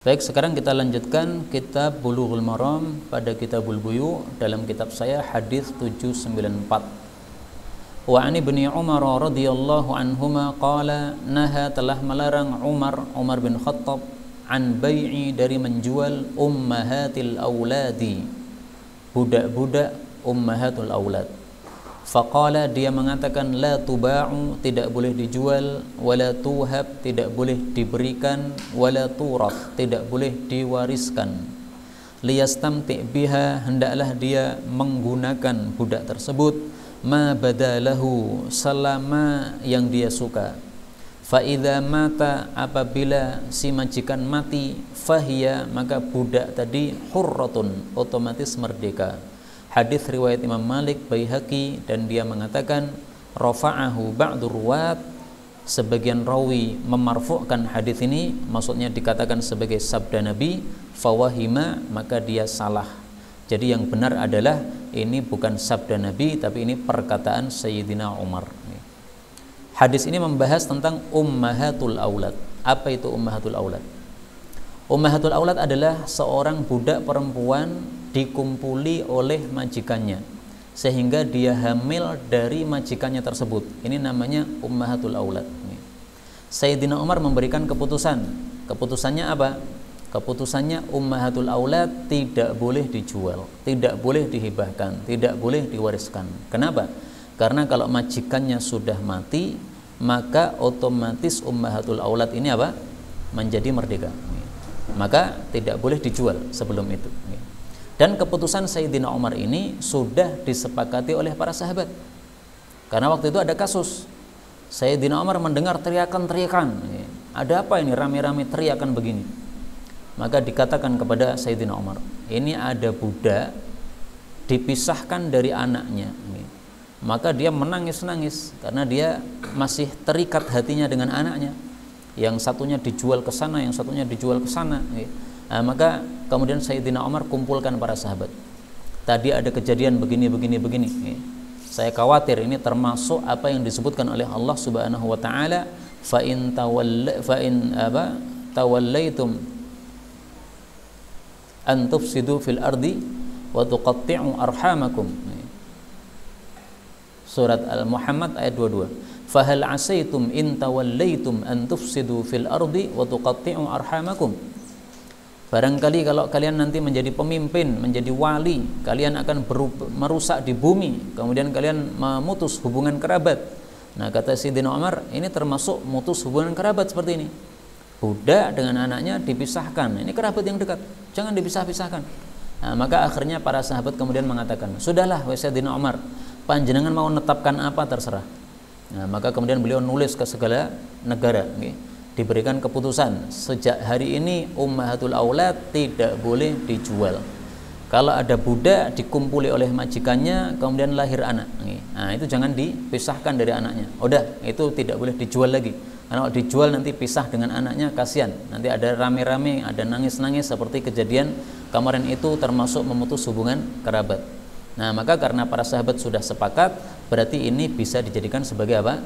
Baik, sekarang kita lanjutkan kitab Bulughul Maram pada Kitabul Buyu dalam kitab saya hadis 794. Wa an Ibnu Umar radhiyallahu anhuma qala naha telah melarang Umar bin Khattab an bai'i dari menjual ummahatil auladi, budak-budak ummahatul aulad. Faqala dia mengatakan la tuba'u tidak boleh dijual, wala tuhab tidak boleh diberikan, wala turath tidak boleh diwariskan. Liyastamti' biha hendaklah dia menggunakan budak tersebut ma badalahu selama yang dia suka. Fa idza mata apabila si majikan mati, fahiya maka budak tadi hurratun otomatis merdeka. Hadis riwayat Imam Malik, Baihaqi, dan dia mengatakan rafa'ahu ba'dur ruwat, sebagian rawi memarfu'kan hadis ini, maksudnya dikatakan sebagai sabda Nabi, fawahima maka dia salah. Jadi yang benar adalah ini bukan sabda Nabi tapi ini perkataan Sayyidina Umar. Hadis ini membahas tentang ummahatul aulad. Apa itu ummahatul aulad? Ummahatul aulad adalah seorang budak perempuan dikumpuli oleh majikannya sehingga dia hamil dari majikannya tersebut. Ini namanya ummahatul aulad. Sayyidina Umar memberikan keputusan. Keputusannya apa? Keputusannya ummahatul aulad tidak boleh dijual, tidak boleh dihibahkan, tidak boleh diwariskan. Kenapa? Karena kalau majikannya sudah mati, maka otomatis ummahatul aulad ini apa? Menjadi merdeka. Maka tidak boleh dijual sebelum itu. Dan keputusan Sayyidina Umar ini sudah disepakati oleh para sahabat. Karena waktu itu ada kasus Sayyidina Umar mendengar teriakan-teriakan. Ada apa ini rame-rame teriakan begini? Maka dikatakan kepada Sayyidina Umar, ini ada budak dipisahkan dari anaknya. Maka dia menangis-nangis karena dia masih terikat hatinya dengan anaknya. Yang satunya dijual ke sana, yang satunya dijual ke sana. Maka kemudian Sayyidina Umar kumpulkan para sahabat. Tadi ada kejadian begini. Saya khawatir ini termasuk apa yang disebutkan oleh Allah Subhanahu wa taala, fa in tawallaitum an tufsidu fil ardi wa tuqatti'u arhamakum. Surat Al-Muhammad ayat 22. Fahal asaitum in tawallaitum an tufsidu fil ardi wa tuqatti'u arhamakum. Barangkali kalau kalian nanti menjadi pemimpin, menjadi wali, kalian akan merusak di bumi, kemudian kalian memutus hubungan kerabat. Nah, kata Sayyidina Umar, ini termasuk mutus hubungan kerabat seperti ini. Budak dengan anaknya dipisahkan. Ini kerabat yang dekat, jangan dipisah-pisahkan. Nah, maka akhirnya para sahabat kemudian mengatakan, sudahlah wahai Sayyidina Umar, panjenengan mau menetapkan apa terserah. Nah, maka kemudian beliau nulis ke segala negara, diberikan keputusan sejak hari ini ummahatul aulad tidak boleh dijual. Kalau ada budak dikumpuli oleh majikannya kemudian lahir anak, nah itu jangan dipisahkan dari anaknya. Udah, itu tidak boleh dijual lagi. Karena kalau dijual nanti pisah dengan anaknya, kasihan. Nanti ada rame-rame, ada nangis-nangis seperti kejadian kemarin itu, termasuk memutus hubungan kerabat. Nah, maka karena para sahabat sudah sepakat, berarti ini bisa dijadikan sebagai apa?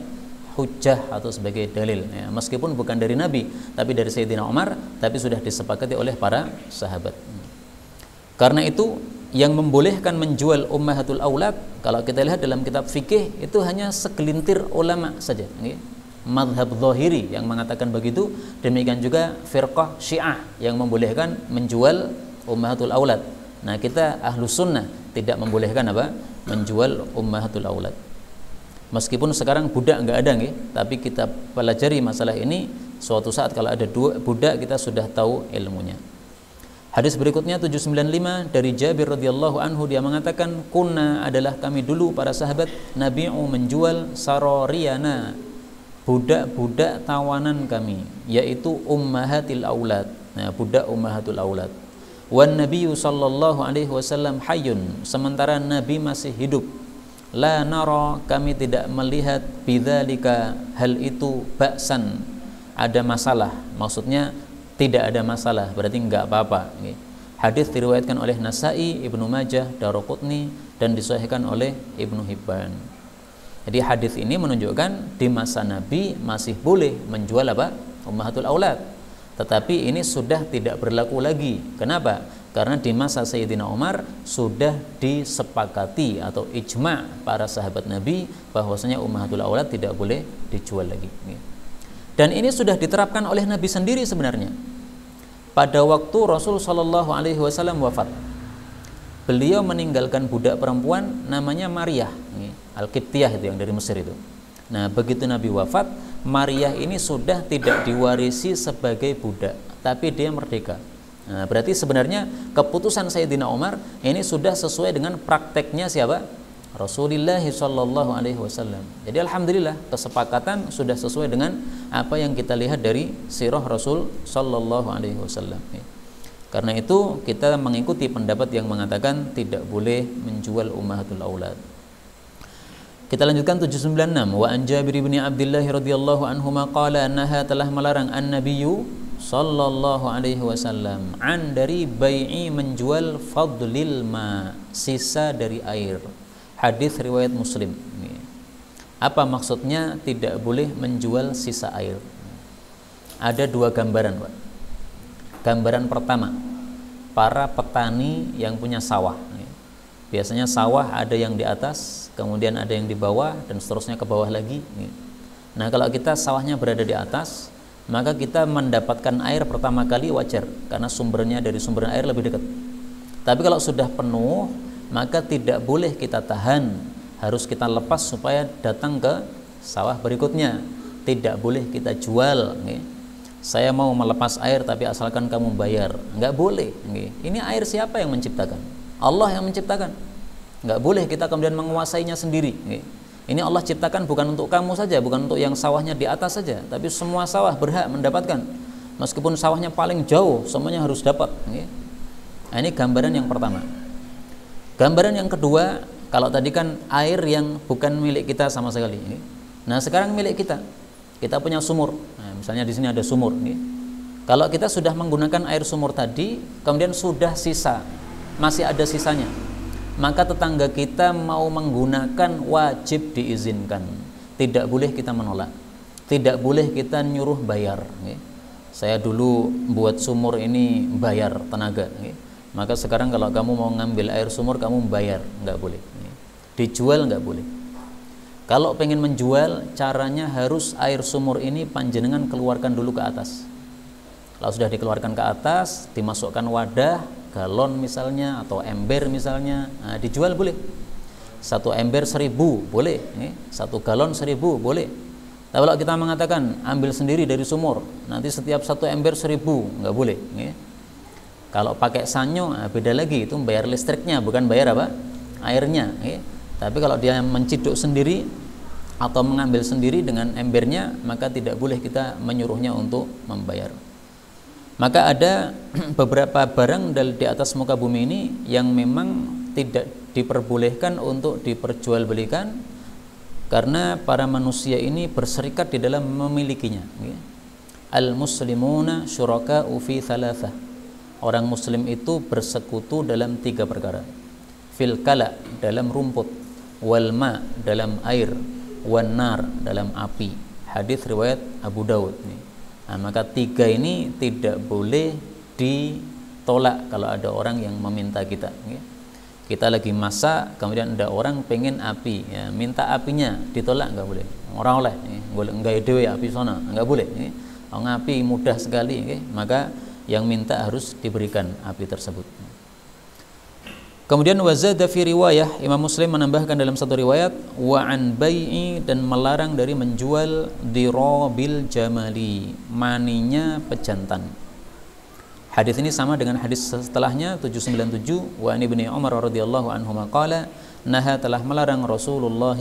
Hujjah atau sebagai dalil. Ya, meskipun bukan dari Nabi, tapi dari Sayyidina Umar, tapi sudah disepakati oleh para sahabat. Karena itu yang membolehkan menjual ummahatul aulad, kalau kita lihat dalam kitab fikih itu hanya segelintir ulama saja. Madhab Zahiri yang mengatakan begitu, demikian juga firqah Syiah yang membolehkan menjual ummahatul aulad. Nah, kita Ahlus Sunnah tidak membolehkan apa? Menjual ummahatul aulad. Meskipun sekarang budak enggak ada, tapi kita pelajari masalah ini, suatu saat kalau ada dua budak kita sudah tahu ilmunya. Hadis berikutnya 795 dari Jabir radhiyallahu anhu, dia mengatakan, kunna adalah kami dulu para sahabat nabi'u menjual saroriyana, budak-budak tawanan kami, yaitu ummahatil aulad. Nah, budak ummahatul aulad. Wan nabiyyu sallallahu alaihi wasallam hayyun, sementara Nabi masih hidup. La nara, kami tidak melihat bidzalika, hal itu ba'san, ada masalah. Maksudnya tidak ada masalah, berarti enggak apa-apa. Hadis diriwayatkan oleh Nasai, Ibnu Majah, Daruqutni, dan disahihkan oleh Ibnu Hibban. Jadi hadis ini menunjukkan di masa Nabi masih boleh menjual apa? Ummahatul aulad. Tetapi ini sudah tidak berlaku lagi. Kenapa? Karena di masa Sayyidina Umar sudah disepakati atau ijma' para sahabat Nabi bahwasanya ummahatul aulad tidak boleh dijual lagi. Dan ini sudah diterapkan oleh Nabi sendiri sebenarnya. Pada waktu Rasul Shallallahu Alaihi Wasallam wafat, beliau meninggalkan budak perempuan namanya Maryah, Al-Qibtiyah itu yang dari Mesir itu. Nah, begitu Nabi wafat, Maryah ini sudah tidak diwarisi sebagai budak, tapi dia merdeka. Nah, berarti sebenarnya keputusan Sayyidina Umar ini sudah sesuai dengan prakteknya siapa? Rasulullah Shallallahu Alaihi Wasallam. Jadi alhamdulillah kesepakatan sudah sesuai dengan apa yang kita lihat dari sirah Rasul Shallallahu Alaihi Wasallam. Karena itu kita mengikuti pendapat yang mengatakan tidak boleh menjual ummahatul aulad. Kita lanjutkan 796. Wa an Jabir bin Abdullah radhiyallahu anhuma qala annaha telah melarang an-nabiyyu sallallahu alaihi wasallam an dari bai'i menjual fadlil ma, sisa dari air. Hadis riwayat Muslim. Apa maksudnya tidak boleh menjual sisa air? Ada dua gambaran, Pak. Gambaran pertama, para petani yang punya sawah. Biasanya sawah ada yang di atas, kemudian ada yang di bawah, dan seterusnya ke bawah lagi. Nah, kalau kita sawahnya berada di atas, maka kita mendapatkan air pertama kali wajar, karena sumbernya dari sumber air lebih dekat. Tapi kalau sudah penuh, maka tidak boleh kita tahan, harus kita lepas supaya datang ke sawah berikutnya. Tidak boleh kita jual. Saya mau melepas air tapi asalkan kamu bayar, nggak boleh. Ini air siapa yang menciptakan? Allah yang menciptakan. Nggak boleh kita kemudian menguasainya sendiri. Ini Allah ciptakan bukan untuk kamu saja, bukan untuk yang sawahnya di atas saja, tapi semua sawah berhak mendapatkan. Meskipun sawahnya paling jauh, semuanya harus dapat. Nah, ini gambaran yang pertama. Gambaran yang kedua, kalau tadi kan air yang bukan milik kita sama sekali. Nah, sekarang milik kita. Kita punya sumur. Nah, misalnya di sini ada sumur. Kalau kita sudah menggunakan air sumur tadi, kemudian sudah sisa, masih ada sisanya, maka tetangga kita mau menggunakan wajib diizinkan. Tidak boleh kita menolak. Tidak boleh kita nyuruh bayar. Saya dulu buat sumur ini bayar tenaga. Maka sekarang kalau kamu mau ngambil air sumur kamu bayar, nggak boleh. Dijual nggak boleh. Kalau pengen menjual, caranya harus air sumur ini panjenengan keluarkan dulu ke atas. Kalau sudah dikeluarkan ke atas, dimasukkan wadah, galon misalnya atau ember misalnya, nah, dijual boleh. 1 ember 1.000 boleh, 1 galon 1.000 boleh. Tapi kalau kita mengatakan ambil sendiri dari sumur, nanti setiap 1 ember 1.000, nggak boleh. Kalau pakai sanyo, beda lagi, itu bayar listriknya, bukan bayar apa? Airnya. Tapi kalau dia menciduk sendiri atau mengambil sendiri dengan embernya, maka tidak boleh kita menyuruhnya untuk membayar. Maka ada beberapa barang di atas muka bumi ini yang memang tidak diperbolehkan untuk diperjualbelikan karena para manusia ini berserikat di dalam memilikinya. Al-muslimuna syuraka'u fi thalathah. Orang muslim itu bersekutu dalam 3 perkara. Fil kala, dalam rumput, wal ma, dalam air, wan nar, dalam api. Hadis riwayat Abu Daud. Nah, maka 3 ini tidak boleh ditolak kalau ada orang yang meminta kita. Kita lagi masak, kemudian ada orang pengen api, ya, minta apinya, ditolak nggak boleh. Orang oleh, nggak dewe api sana, nggak boleh. Api mudah sekali, maka yang minta harus diberikan api tersebut. Kemudian wazada fi riwayah, Imam Muslim menambahkan dalam satu riwayat, wa an bai'i, dan melarang dari menjual dirabil jamali, maninya pejantan. Hadis ini sama dengan hadis setelahnya 797, wa an ibni Umar radhiyallahu anhu qala naha, telah melarang Rasulullah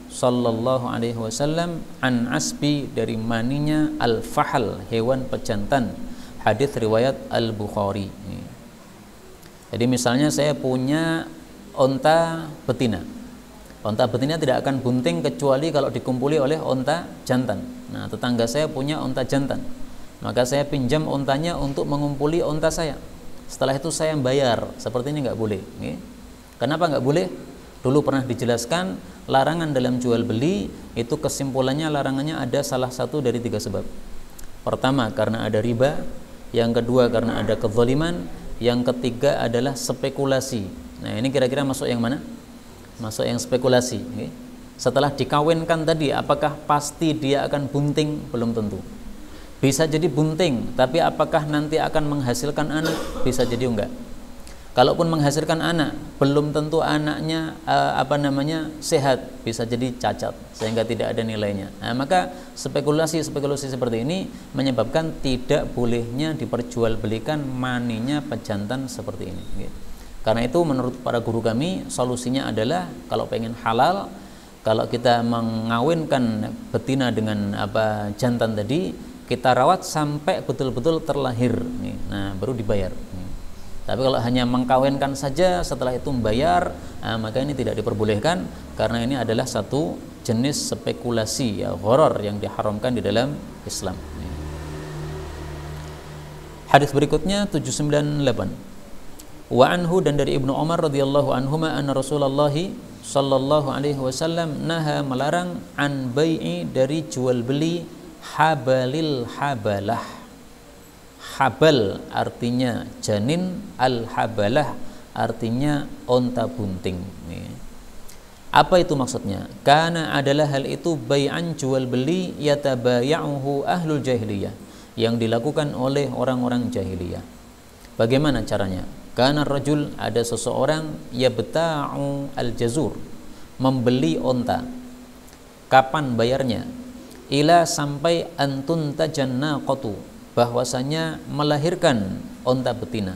sallallahu alaihi wasallam an asbi, dari maninya al-fahal, hewan pejantan. Hadis riwayat Al-Bukhari. Jadi misalnya saya punya onta betina. Onta betina tidak akan bunting kecuali kalau dikumpuli oleh onta jantan. Nah, tetangga saya punya onta jantan. Maka saya pinjam ontanya untuk mengumpuli onta saya. Setelah itu saya bayar. Seperti ini nggak boleh. Kenapa nggak boleh? Dulu pernah dijelaskan larangan dalam jual beli itu, kesimpulannya larangannya ada salah satu dari 3 sebab. Pertama, karena ada riba. yang kedua karena ada kezaliman, yang ketiga adalah spekulasi. Nah, ini kira-kira masuk yang mana? Masuk yang spekulasi. Okay. Setelah dikawinkan tadi, apakah pasti dia akan bunting? Belum tentu. Bisa jadi bunting, tapi apakah nanti akan menghasilkan anak? Bisa jadi enggak. Kalaupun menghasilkan anak, belum tentu anaknya sehat, bisa jadi cacat sehingga tidak ada nilainya. Nah, maka spekulasi seperti ini menyebabkan tidak bolehnya diperjualbelikan maninya pejantan seperti ini. Karena itu menurut para guru kami, solusinya adalah kalau pengen halal, kalau kita mengawinkan betina dengan jantan tadi, kita rawat sampai betul-betul terlahir. Nah, baru dibayar. Tapi kalau hanya mengkawinkan saja setelah itu membayar, maka ini tidak diperbolehkan karena ini adalah satu jenis spekulasi gharar yang diharamkan di dalam Islam. Hadis berikutnya 798. Wa anhu, dan dari Ibnu Umar radhiyallahu anhuma anna Rasulullah sallallahu alaihi wasallam naha, melarang an bai'i, dari jual beli habalil habalah. Habal artinya janin, al-habalah artinya onta bunting. Apa itu maksudnya? Karena adalah hal itu bai'an, jual beli, yatabaya'uhu ahlul jahiliyah, yang dilakukan oleh orang-orang jahiliyah. Bagaimana caranya? Karena rajul, ada seseorang, yabta'u al-jazur, membeli onta. Kapan bayarnya? Ila, sampai antun tajannaqatu, bahwasanya melahirkan onta betina.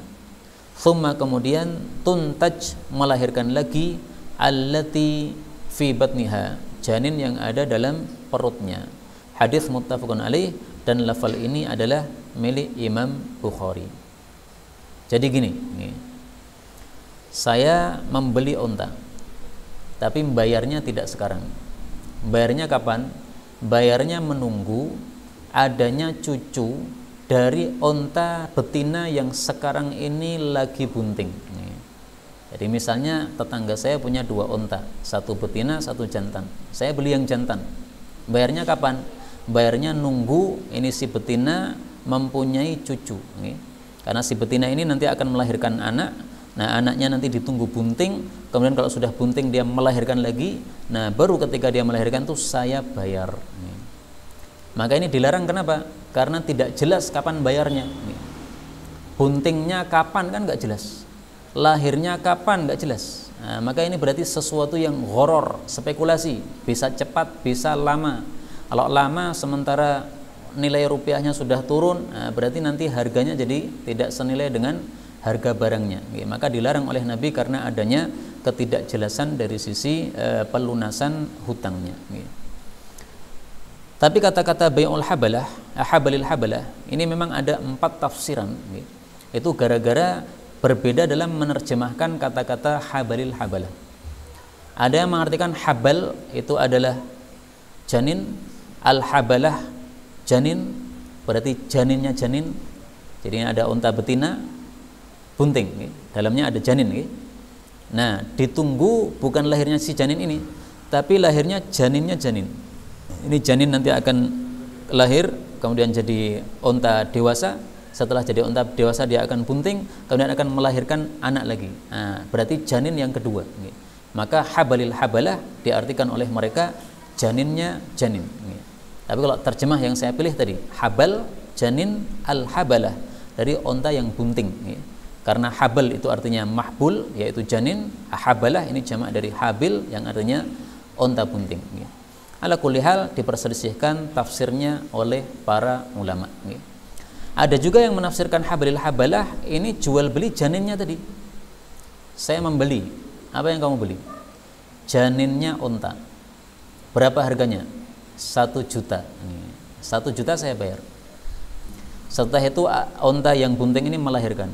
Thumma, kemudian tuntaj, melahirkan lagi, allati fi batniha, janin yang ada dalam perutnya. Hadis muttafaqun alaih, dan lafal ini adalah milik Imam Bukhari. Jadi gini, saya membeli onta, tapi bayarnya tidak sekarang. Bayarnya kapan? Bayarnya menunggu adanya cucu dari onta betina yang sekarang ini lagi bunting. Jadi misalnya tetangga saya punya 2 onta, 1 betina, 1 jantan. Saya beli yang jantan. Bayarnya kapan? Bayarnya nunggu ini si betina mempunyai cucu. Karena si betina ini nanti akan melahirkan anak. Nah, anaknya nanti ditunggu bunting. Kemudian kalau sudah bunting dia melahirkan lagi. Nah, baru ketika dia melahirkan tuh saya bayar. Maka ini dilarang, kenapa? Karena tidak jelas kapan bayarnya. Buntingnya kapan kan nggak jelas, lahirnya kapan nggak jelas. Nah, maka ini berarti sesuatu yang gharar, spekulasi, bisa cepat, bisa lama. Kalau lama sementara nilai rupiahnya sudah turun, nah berarti nanti harganya jadi tidak senilai dengan harga barangnya. Maka dilarang oleh Nabi karena adanya ketidakjelasan dari sisi pelunasan hutangnya. Tapi kata-kata bai'ul habalah, habalil habalah, ini memang ada 4 tafsiran. Itu gara-gara berbeda dalam menerjemahkan kata-kata habalil habalah. Ada yang mengartikan habal itu adalah janin, al-habalah janin, berarti janinnya janin. Jadi ada unta betina bunting, dalamnya ada janin. Nah, ditunggu bukan lahirnya si janin ini, tapi lahirnya janinnya janin. Ini janin nanti akan lahir, kemudian jadi unta dewasa. Setelah jadi unta dewasa dia akan bunting, kemudian akan melahirkan anak lagi. Nah, berarti janin yang kedua. Maka habalil habalah diartikan oleh mereka janinnya janin. Tapi kalau terjemah yang saya pilih tadi, habal janin al-habalah, dari unta yang bunting. Karena habal itu artinya mahbul, yaitu janin. Habalah ini jamak dari habil yang artinya unta bunting. Ala kulli hal diperselisihkan tafsirnya oleh para ulama. Ada juga yang menafsirkan habalil habalah ini jual beli janinnya tadi. Saya membeli, apa yang kamu beli? Janinnya unta. Berapa harganya? 1 juta. 1 juta saya bayar. Setelah itu unta yang bunting ini melahirkan.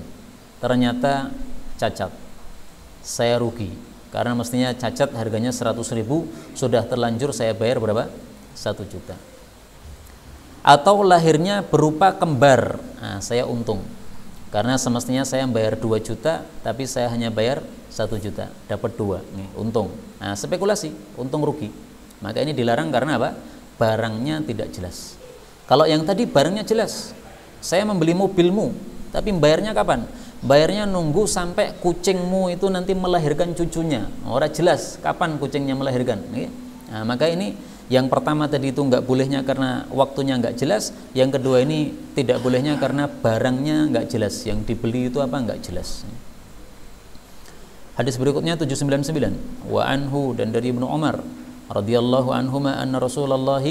Ternyata cacat. Saya rugi. Karena mestinya cacat harganya 100.000, sudah terlanjur saya bayar berapa? 1 juta. Atau lahirnya berupa kembar, nah, saya untung. Karena semestinya saya bayar 2 juta, tapi saya hanya bayar 1 juta, dapat 2, nih, untung. Nah, spekulasi, untung rugi. Maka ini dilarang karena apa? Barangnya tidak jelas. Kalau yang tadi barangnya jelas, Saya membeli mobilmu, tapi bayarnya kapan? Bayarnya nunggu sampai kucingmu itu nanti melahirkan cucunya. Ora jelas kapan kucingnya melahirkan. Nah, maka ini yang pertama tadi itu nggak bolehnya karena waktunya nggak jelas. Yang kedua ini tidak bolehnya karena barangnya nggak jelas. Yang dibeli itu apa nggak jelas. Hadis berikutnya 799. Wa anhu, dan dari Ibnu Umar radhiyallahu anhuma anna Rasulullah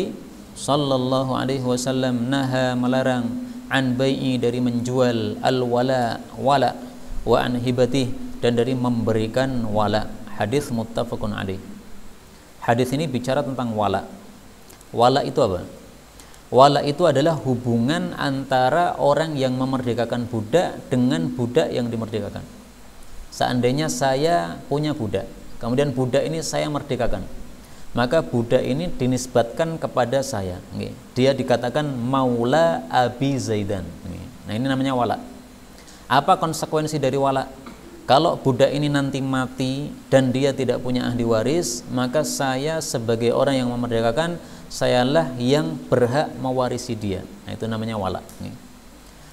sallallahu alaihi wasallam naha, melarang, an bai'i, dari menjual, al wala, wala, wa an hibatih, dan dari memberikan wala. Hadis muttafaqun alaih. Hadis ini bicara tentang wala. Wala itu apa? Wala itu adalah hubungan antara orang yang memerdekakan budak dengan budak yang dimerdekakan. Seandainya saya punya budak, kemudian budak ini saya merdekakan, maka budak ini dinisbatkan kepada saya. Dia dikatakan maula Abi Zaidan. Nah, ini namanya wala. Apa konsekuensi dari wala? Kalau budak ini nanti mati dan dia tidak punya ahli waris, maka saya sebagai orang yang memerdekakan, sayalah yang berhak mewarisi dia. Nah, itu namanya wala.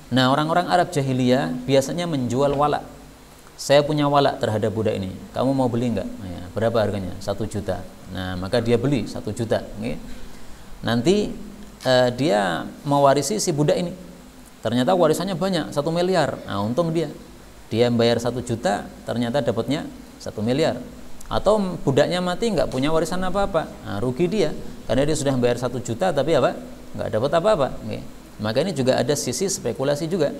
Nah, orang-orang Arab jahiliyah biasanya menjual wala. Saya punya wala terhadap budak ini, kamu mau beli enggak? Nah, ya, berapa harganya? 1 juta. Nah, maka dia beli 1 juta. Nanti dia mewarisi si budak ini. Ternyata warisannya banyak, 1 miliar. Nah, untung dia bayar 1 juta, ternyata dapatnya 1 miliar. Atau budaknya mati nggak punya warisan apa-apa, nah, rugi dia karena dia sudah bayar 1 juta tapi apa? Nggak dapat apa-apa. Maka ini juga ada sisi spekulasi juga.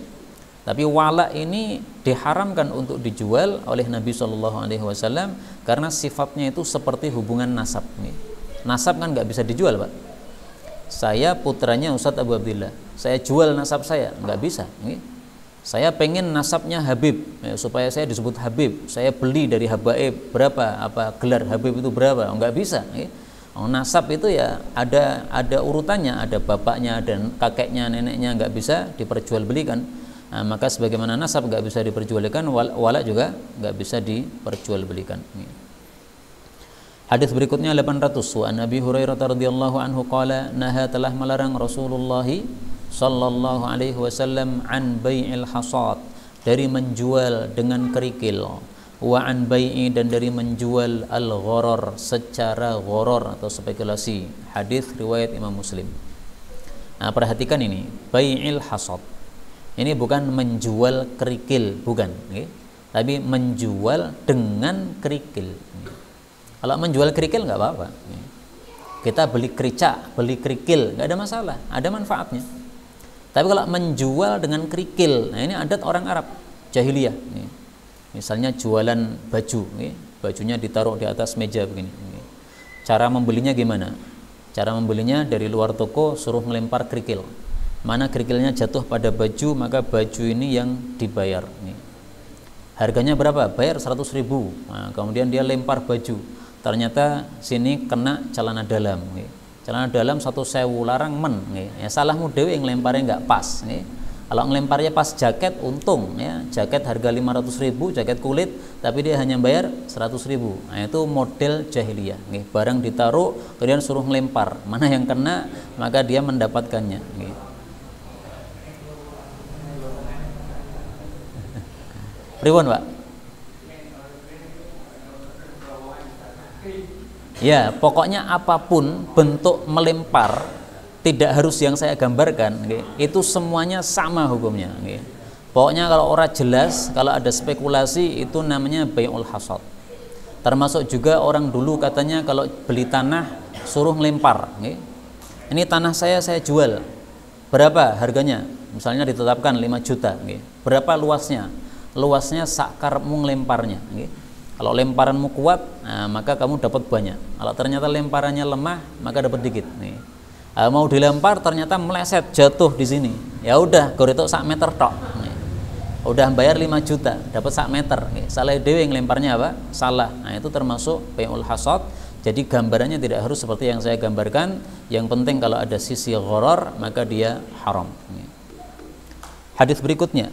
Tapi wala ini diharamkan untuk dijual oleh Nabi Shallallahu Alaihi Wasallam karena sifatnya itu seperti hubungan nasab. Nasab kan nggak bisa dijual, Pak. Saya putranya Ustadz Abu Abdillah, saya jual nasab saya, nggak bisa. Saya pengen nasabnya Habib, supaya saya disebut Habib, saya beli dari Habaib, berapa, apa gelar Habib itu berapa, nggak bisa. Nasab itu ya ada urutannya, ada bapaknya, ada kakeknya, neneknya, nggak bisa diperjualbelikan. Nah, maka sebagaimana nasab nggak bisa diperjualbelikan, wala juga nggak bisa diperjualbelikan. Hadis berikutnya 800. Wa Nabi Hurairah radhiyallahu anhu qala, naha, telah melarang Rasulullah sallallahu alaihi wasallam an bai'il hasad, dari menjual dengan kerikil, wa an bai'i, dan dari menjual al gharar, secara gharar atau spekulasi. Hadis riwayat Imam Muslim. Nah, perhatikan ini, bai'il hasad. Ini bukan menjual kerikil, bukan, tapi menjual dengan kerikil. Kalau menjual kerikil nggak apa-apa. Kita beli kerica, beli kerikil, nggak ada masalah, ada manfaatnya. Tapi kalau menjual dengan kerikil, nah ini adat orang Arab jahiliyah. Misalnya jualan baju, bajunya ditaruh di atas meja begini. Cara membelinya gimana? Cara membelinya dari luar toko suruh melempar kerikil. Mana kerikilnya jatuh pada baju, maka baju ini yang dibayar. Harganya berapa? Bayar 100.000. Nah, kemudian dia lempar baju. Ternyata sini kena celana dalam. Celana dalam 1.000 larang men. Ya, salahmu dewe yang lemparnya nggak pas. Kalau ngelemparnya pas jaket, untung. Ya, jaket harga 500.000, jaket kulit, tapi dia hanya bayar 100.000. Nah, itu model jahiliyah. Barang ditaruh, kemudian suruh ngelempar. Mana yang kena, maka dia mendapatkannya. Pripun, Pak? Ya, pokoknya apapun bentuk melempar, tidak harus yang saya gambarkan, itu semuanya sama hukumnya. Pokoknya kalau orang jelas, kalau ada spekulasi, itu namanya bai'ul hasad. Termasuk juga orang dulu katanya kalau beli tanah suruh ngelempar. Ini tanah saya jual, berapa harganya? Misalnya ditetapkan 5 juta. Berapa luasnya? Luasnya sakarmu ngelemparnya. Kalau lemparanmu kuat, nah, maka kamu dapat banyak. Kalau ternyata lemparannya lemah, maka dapat dikit. Mau dilempar ternyata meleset, jatuh di sini. Ya udah, goretok sak meter tok. Udah bayar 5 juta, dapat sak meter. Salah dewe yang lemparnya apa? Salah. Nah, itu termasuk bai'ul hasad. Jadi gambarannya tidak harus seperti yang saya gambarkan. Yang penting kalau ada sisi gharar, maka dia haram. Hadis berikutnya.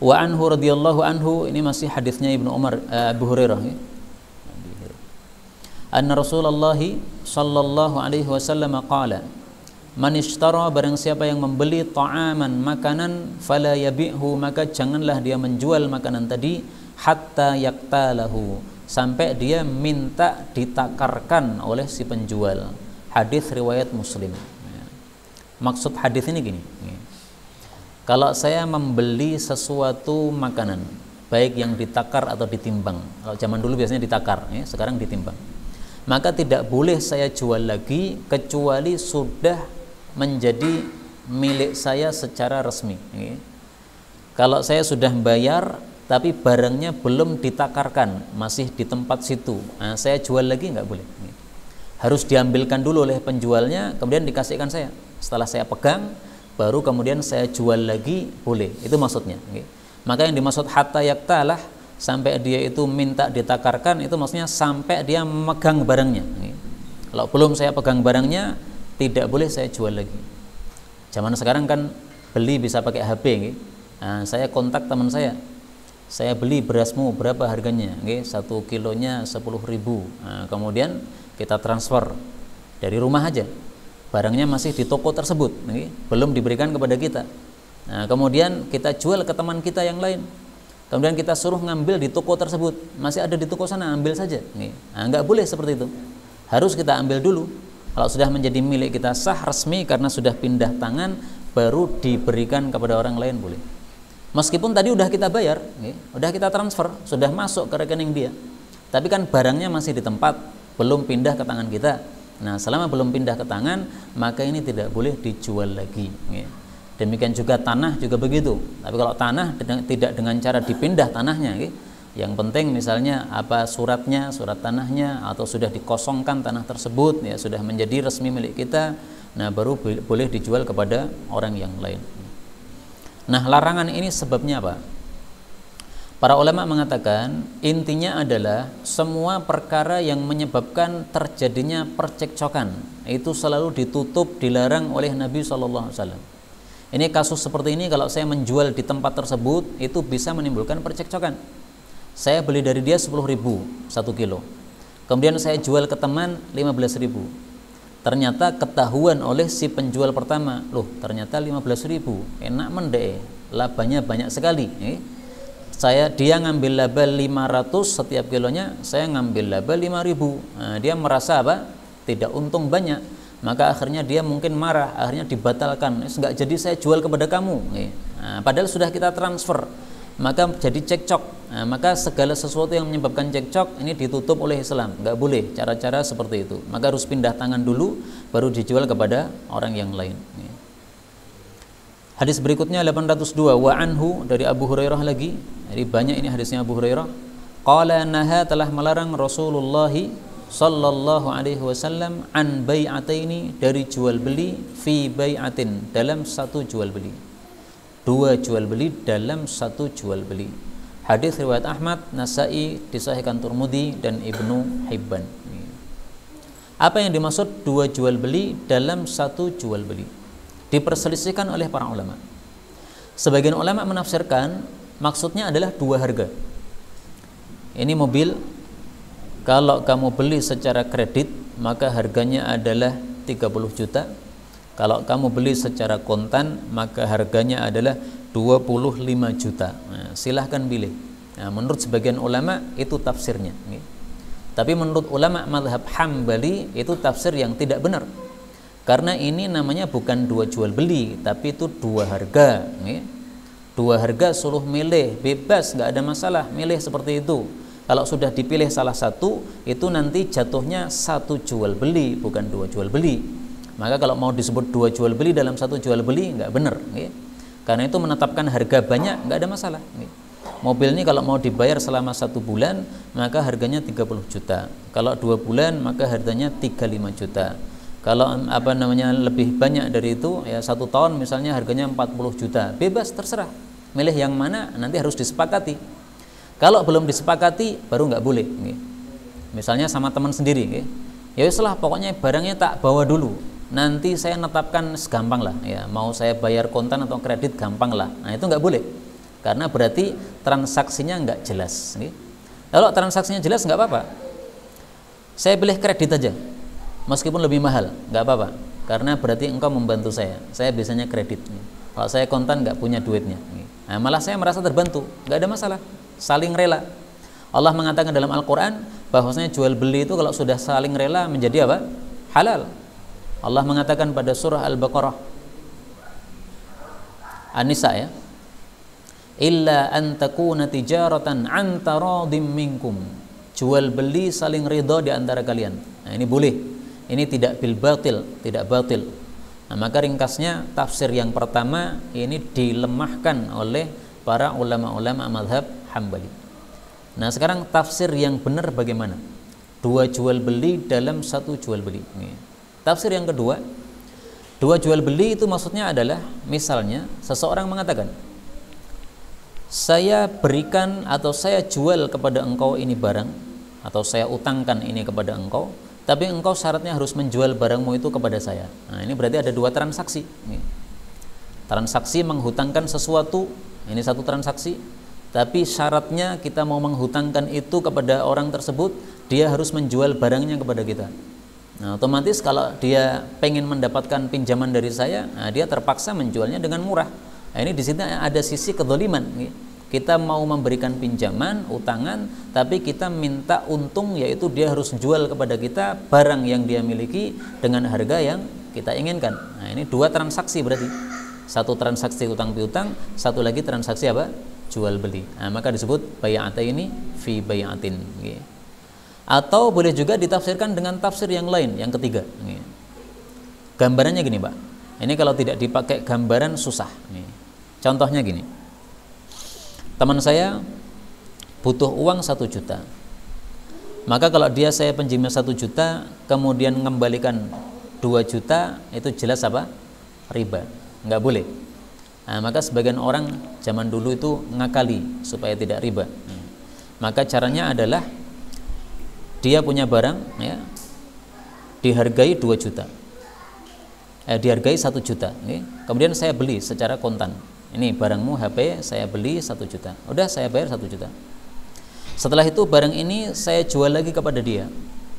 Wa anhu radhiyallahu anhu, ini masih hadisnya Ibnu Umar, Abu Hurairah. Anna Rasulullah sallallahu alaihi wasallam qala, Man ishtara, barang siapa yang membeli ta'aman, makanan, fala yabi'hu, maka janganlah dia menjual makanan tadi hatta yaktalahu, sampai dia minta ditakarkan oleh si penjual. Hadis riwayat Muslim. Maksud hadis ini gini, kalau saya membeli sesuatu makanan, baik yang ditakar atau ditimbang, kalau zaman dulu biasanya ditakar, sekarang ditimbang, maka tidak boleh saya jual lagi kecuali sudah menjadi milik saya secara resmi. Kalau saya sudah bayar tapi barangnya belum ditakarkan, masih di tempat situ, nah, saya jual lagi nggak boleh. Harus diambilkan dulu oleh penjualnya, kemudian dikasihkan saya. Setelah saya pegang, baru kemudian saya jual lagi, boleh. Itu maksudnya. Maka yang dimaksud hatta yaktalah, sampai dia itu minta ditakarkan, itu maksudnya sampai dia memegang barangnya. Kalau belum saya pegang barangnya, tidak boleh saya jual lagi. Zaman sekarang kan beli bisa pakai HP. Nah, saya kontak teman saya beli berasmu berapa harganya? 1 kilonya 10.000. Nah, kemudian kita transfer dari rumah aja. Barangnya masih di toko tersebut, belum diberikan kepada kita. Nah, kemudian kita jual ke teman kita yang lain. Kemudian kita suruh ngambil di toko tersebut, masih ada di toko sana, ambil saja. Nah, nggak boleh seperti itu. Harus kita ambil dulu. Kalau sudah menjadi milik kita sah resmi karena sudah pindah tangan, baru diberikan kepada orang lain boleh. Meskipun tadi udah kita bayar, udah kita transfer, sudah masuk ke rekening dia, tapi kan barangnya masih di tempat, belum pindah ke tangan kita. Nah, selama belum pindah ke tangan, maka ini tidak boleh dijual lagi. Demikian juga tanah juga begitu. Tapi kalau tanah tidak dengan cara dipindah tanahnya, yang penting misalnya apa suratnya, surat tanahnya, atau sudah dikosongkan tanah tersebut, ya sudah menjadi resmi milik kita, nah baru boleh dijual kepada orang yang lain. Nah, larangan ini sebabnya apa? Para ulama mengatakan intinya adalah semua perkara yang menyebabkan terjadinya percekcokan itu selalu ditutup, dilarang oleh Nabi SAW. Ini kasus seperti ini, kalau saya menjual di tempat tersebut itu bisa menimbulkan percekcokan. Saya beli dari dia 10.000 1 kilo, kemudian saya jual ke teman 15.000. Ternyata ketahuan oleh si penjual pertama, loh ternyata 15.000, enak mendek, labanya banyak sekali. Dia ngambil laba 500 setiap kilonya, saya ngambil laba 5.000. Nah, dia merasa apa? Tidak untung banyak. Maka akhirnya dia mungkin marah, akhirnya dibatalkan. Enggak jadi saya jual kepada kamu. Nah, padahal sudah kita transfer. Maka jadi cekcok. Nah, maka segala sesuatu yang menyebabkan cekcok ini ditutup oleh Islam. Enggak boleh cara-cara seperti itu. Maka harus pindah tangan dulu, baru dijual kepada orang yang lain. Hadis berikutnya 802, wa anhu, dari Abu Hurairah lagi. Jadi banyak ini hadisnya Abu Hurairah. Qala naha, telah melarang Rasulullah sallallahu alaihi wasallam an bai'ataini, dari jual beli, fi bai'atin, dalam satu jual beli. Dua jual beli dalam satu jual beli. Hadis riwayat Ahmad, Nasai, disahihkan Tirmidzi dan Ibnu Hibban. Apa yang dimaksud dua jual beli dalam satu jual beli? Diperselisihkan oleh para ulama. Sebagian ulama menafsirkan maksudnya adalah dua harga. Ini mobil, kalau kamu beli secara kredit maka harganya adalah 30 juta. Kalau kamu beli secara kontan maka harganya adalah 25 juta. Nah, silahkan pilih. Nah, menurut sebagian ulama itu tafsirnya. Tapi menurut ulama mazhab Hambali itu tafsir yang tidak benar. Karena ini namanya bukan dua jual beli, tapi itu dua harga. Dua harga suruh milih, bebas, nggak ada masalah, milih seperti itu. Kalau sudah dipilih salah satu, itu nanti jatuhnya satu jual beli, bukan dua jual beli. Maka kalau mau disebut dua jual beli dalam satu jual beli, nggak benar. Karena itu menetapkan harga banyak, nggak ada masalah. Mobil ini kalau mau dibayar selama 1 bulan, maka harganya 30 juta. Kalau 2 bulan, maka harganya 35 juta. Kalau lebih banyak dari itu, ya 1 tahun misalnya harganya 40 juta. Bebas, terserah. Milih yang mana nanti harus disepakati. Kalau belum disepakati, baru nggak boleh. Misalnya sama teman sendiri, ya weslah, pokoknya barangnya tak bawa dulu. Nanti saya netapkan segampang lah. Ya, mau saya bayar kontan atau kredit gampang lah. Nah itu nggak boleh. Karena berarti transaksinya nggak jelas. Kalau transaksinya jelas nggak apa-apa. Saya pilih kredit aja, meskipun lebih mahal, nggak apa-apa. karena berarti engkau membantu saya biasanya kredit. Kalau saya kontan nggak punya duitnya, nah, malah saya merasa terbantu, nggak ada masalah, saling rela. Allah mengatakan dalam Al-Quran bahwasanya jual beli itu kalau sudah saling rela menjadi apa? Halal. Allah mengatakan pada surah Al-Baqarah An-Nisa ya, illa an takuna tijaratan an taradim minkum, jual beli saling ridho di antara kalian. Nah, ini boleh, ini tidak bil batil, tidak batil. Nah, maka ringkasnya tafsir yang pertama ini dilemahkan oleh para ulama-ulama mazhab Hambali. Nah, sekarang tafsir yang benar bagaimana? Dua jual beli dalam satu jual beli. Tafsir yang kedua, dua jual beli itu maksudnya adalah misalnya seseorang mengatakan, saya berikan atau saya jual kepada engkau ini barang, atau saya utangkan ini kepada engkau, tapi engkau syaratnya harus menjual barangmu itu kepada saya. Nah, ini berarti ada dua transaksi. Transaksi menghutangkan sesuatu, ini satu transaksi, tapi syaratnya kita mau menghutangkan itu kepada orang tersebut, dia harus menjual barangnya kepada kita. Nah, otomatis kalau dia pengen mendapatkan pinjaman dari saya, nah, dia terpaksa menjualnya dengan murah. Nah, ini di sini ada sisi kezaliman. Kita mau memberikan pinjaman, utangan, tapi kita minta untung, yaitu dia harus jual kepada kita barang yang dia miliki dengan harga yang kita inginkan. Nah, ini dua transaksi berarti. Satu transaksi utang piutang, satu lagi transaksi apa? Jual beli. Nah, maka disebut bai'ataini fi bai'atin. Atau boleh juga ditafsirkan dengan tafsir yang lain, yang ketiga. Gambarannya gini, Pak. Ini kalau tidak dipakai gambaran susah. Contohnya gini. Teman saya butuh uang 1 juta. Maka kalau dia saya pinjamnya 1 juta, kemudian mengembalikan 2 juta, itu jelas apa? Riba. Nggak boleh. Nah, maka sebagian orang zaman dulu itu ngakali supaya tidak riba. Maka caranya adalah dia punya barang ya, dihargai 2 juta, dihargai 1 juta, kemudian saya beli secara kontan. Ini barangmu HP, saya beli 1 juta, udah saya bayar 1 juta. Setelah itu barang ini saya jual lagi kepada dia,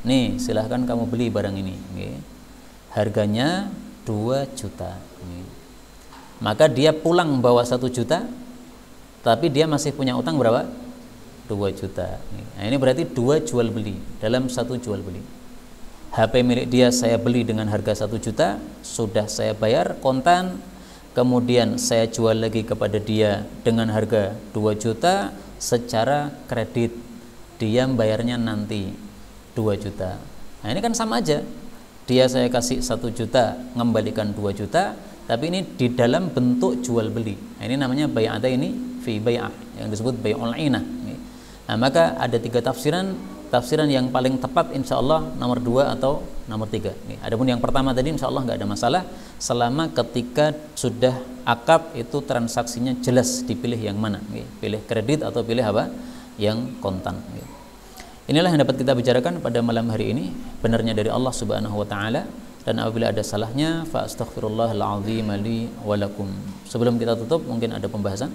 nih silahkan kamu beli barang ini, harganya 2 juta. Maka dia pulang bawa 1 juta, tapi dia masih punya utang berapa? 2 juta. Nah, ini berarti dua jual beli dalam satu jual beli. HP milik dia saya beli dengan harga 1 juta, sudah saya bayar kontan, kemudian saya jual lagi kepada dia dengan harga 2 juta secara kredit. Dia bayarnya nanti 2 juta. Nah, ini kan sama aja. Dia saya kasih 1 juta, mengembalikan 2 juta, tapi ini di dalam bentuk jual beli. Nah, ini namanya bai'ataini fi bai'ah, yang disebut bai'ul 'ainah. Nah, maka ada 3 tafsiran. Tafsiran yang paling tepat insya Allah nomor 2 atau nomor 3. Adapun yang pertama tadi insya Allah nggak ada masalah, selama ketika sudah akad itu transaksinya jelas dipilih yang mana, pilih kredit atau pilih apa, yang kontan. Inilah yang dapat kita bicarakan pada malam hari ini. Benarnya dari Allah Subhanahu Wa Taala, dan apabila ada salahnya fa astaghfirullahal azim li wa lakum. Sebelum kita tutup mungkin ada pembahasan.